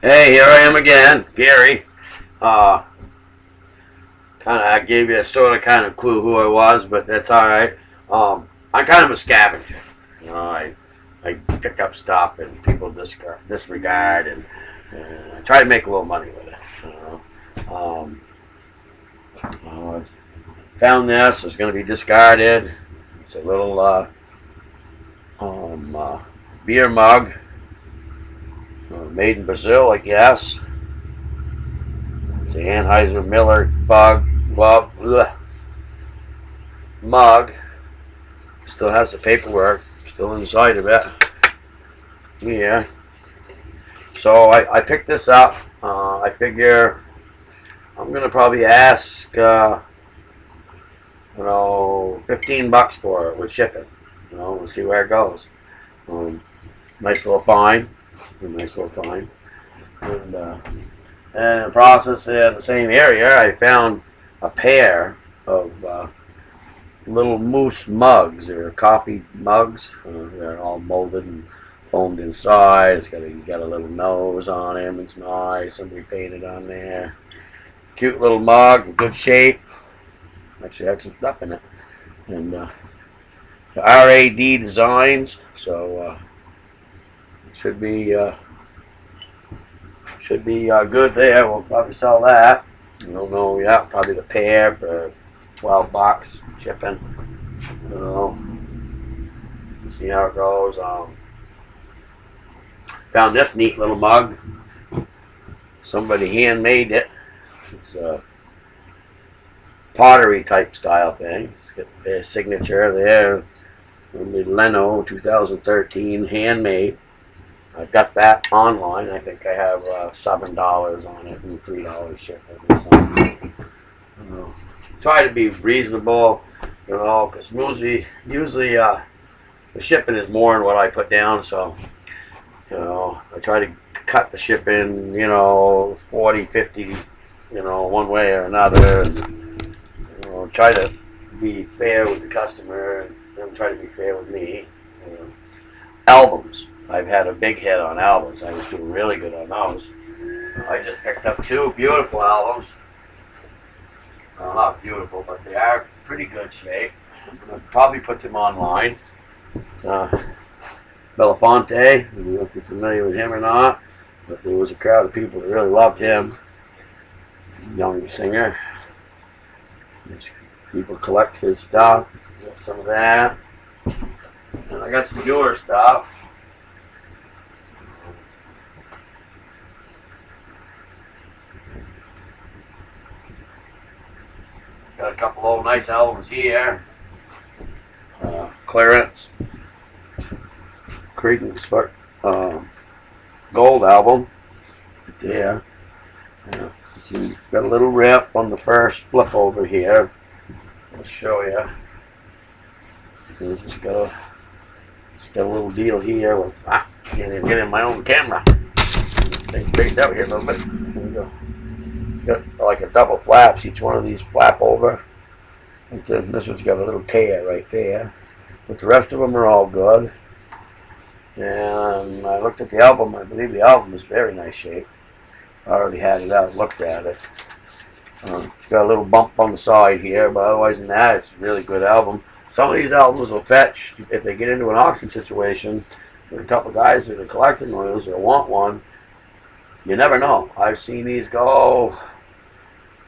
Hey, here I am again, Gary. Uh, I gave you a kind of clue who I was, but that's all right. I'm kind of a scavenger. You know, I pick up stuff and people disregard, and I try to make a little money with it. You know, found this. It's going to be discarded. It's a little beer mug, made in Brazil, I guess. It's an Anheuser-Miller mug. Still has the paperwork still inside of it. Yeah. So I picked this up. I figure I'm going to probably ask, 15 bucks for it with shipping. We'll see where it goes. Nice little find. Nice little find. And in the process, in the same area, I found a pair of little moose mugs, or coffee mugs. They're all molded and foamed inside. It's got a little nose on him. It's nice. Somebody painted on there. Cute little mug, in good shape. Actually had some stuff in it. And RAD designs, so should be good there. We'll probably sell that. I don't know, yeah, probably the pair for 12 bucks shipping. We'll see how it goes. Found this neat little mug. Somebody handmade it. It's a pottery type style thing. It's got their signature there. Leno 2013, handmade. I got that online. I think I have $7 on it and $3 shipping or something. Try to be reasonable, because usually the shipping is more than what I put down. So, I try to cut the shipping, 40, 50, one way or another, and try to be fair with the customer and try to be fair with me. Albums. I've had a big hit on albums. I was doing really good on those. I just picked up 2 beautiful albums. Not beautiful, but they are pretty good shape. I'm going to probably put them online. Belafonte, I don't know if you're familiar with him or not, but there was a crowd of people that really loved him. Young singer. People collect his stuff. Got some of that. And I got some newer stuff. Got a couple old nice albums here. Clearance. Creedence Gold album. Right there. See, got a little rip on the first flip over here. I'll show you. It's got a little deal here. With, can't even get in my own camera. Things baked out here a little bit. There we go. Got like a double flaps. Each one of these flap over. And this one's got a little tear right there. But the rest of them are all good. And I looked at the album. I believe the album is very nice shape. I already had it out, looked at it. It's got a little bump on the side here, but otherwise than that, it's a really good album. Some of these albums will fetch, if they get into an auction situation, with a couple of guys that are collecting those or want one, you never know. I've seen these go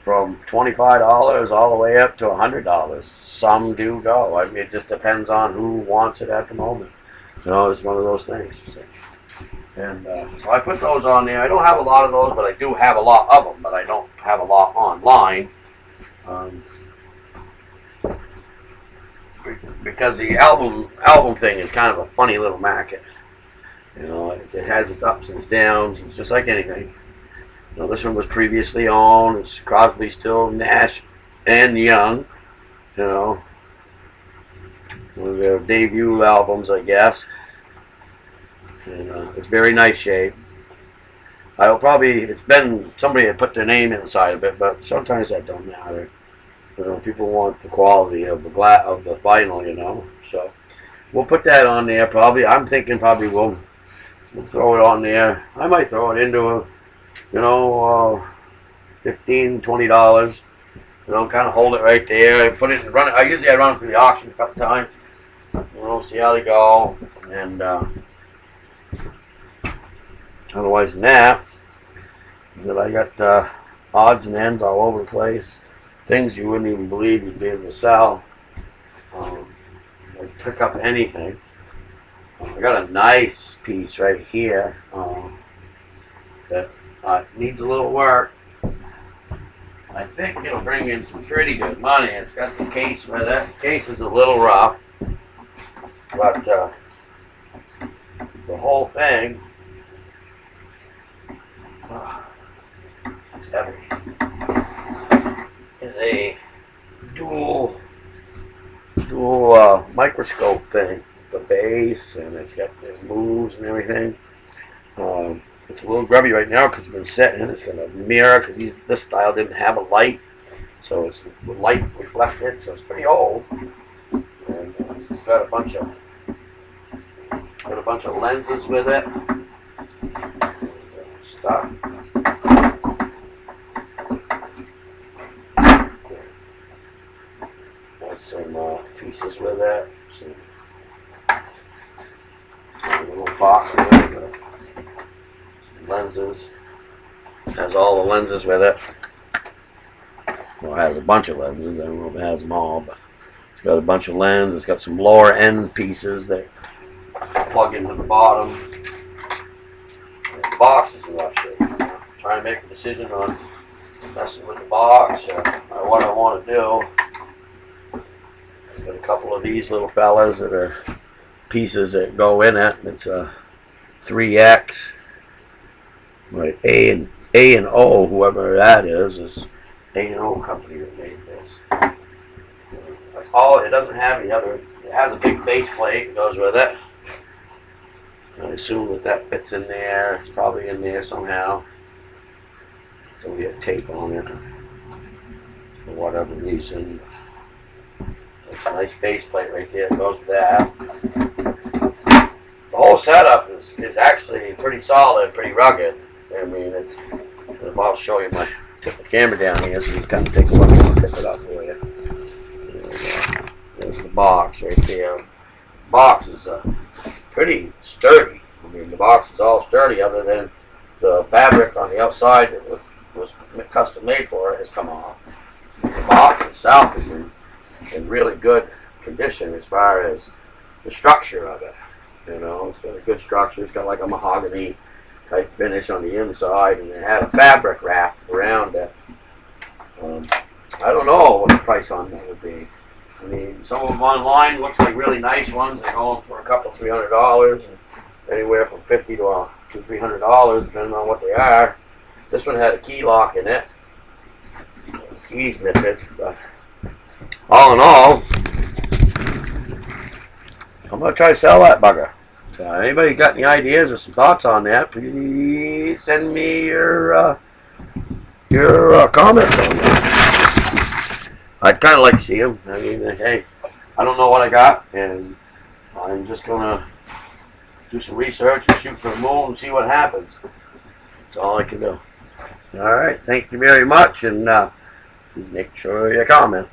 from $25 all the way up to $100. Some do go. I mean, it just depends on who wants it at the moment. It's one of those things. And so I put those on there. I don't have a lot of those, but I do have a lot of them. But I don't have a lot online. Because the album thing is kind of a funny little market. It has its ups and its downs. It's just like anything. This one was previously owned. It's Crosby, Still, Nash, and Young. One of their debut albums, I guess. And it's very nice shape. It's been, somebody had put their name inside of it, but sometimes that don't matter. People want the quality of the vinyl, So we'll put that on there probably. I'm thinking probably we'll throw it on there. I might throw it into you know, $15, $20. You know, kind of hold it right there. I put it and run it. Usually I run it through the auction a couple times. You know, see how they go. And otherwise than that, I got odds and ends all over the place. Things you wouldn't even believe you'd be able to sell. I'd pick up anything. I got a nice piece right here that needs a little work. I think it'll bring in some pretty good money. It's got the case with it. The case is a little rough, but the whole thing it's heavy. Is a dual microscope thing. The base, and it's got the moves and everything. It's a little grubby right now because it's been sitting. It's got a mirror because this style didn't have a light, so it's light reflected, so it's pretty old. And it's got a bunch of lenses with it. Stuff. Got some pieces with it. Some little box in there. Lenses. It has all the lenses with it. Well, it has a bunch of lenses. I don't know if it has them all, but it's got a bunch of lenses. It's got some lower end pieces that plug into the bottom. And the box is in rough shape. Trying to make a decision on messing with the box or what I want to do. I've got a couple of these little fellas that are pieces that go in it. It's a 3X. Right, A and O, whoever that is A and O company that made this. That's all. It doesn't have any other. It has a big base plate that goes with it. I assume that fits in there. It's probably in there somehow. So we have tape on it for whatever reason. It's a nice base plate right there. It goes with that. The whole setup is actually pretty solid, pretty rugged. I mean, I'll show you tip the camera down here so you can kind of take a look. I'll tip it up for you. There's the box right there. The box is pretty sturdy. I mean, the box is all sturdy other than the fabric on the outside that was custom made for it has come off. The box itself is in really good condition as far as the structure of it. You know, it's got a good structure. It's got like a mahogany type finish on the inside, and it had a fabric wrap around it. I don't know what the price on that would be. I mean, some of them online looks like really nice ones. They're going for a couple $300, and anywhere from $50 to $300, depending on what they are. This one had a key lock in it. The key's missing, but all in all, I'm gonna try to sell that bugger. Anybody got any ideas or some thoughts on that, please send me your comments on that. I'd kind of like to see them. I mean, hey, I don't know what I got, and I'm just going to do some research and shoot for the moon and see what happens. That's all I can do. All right, thank you very much, and make sure you comment.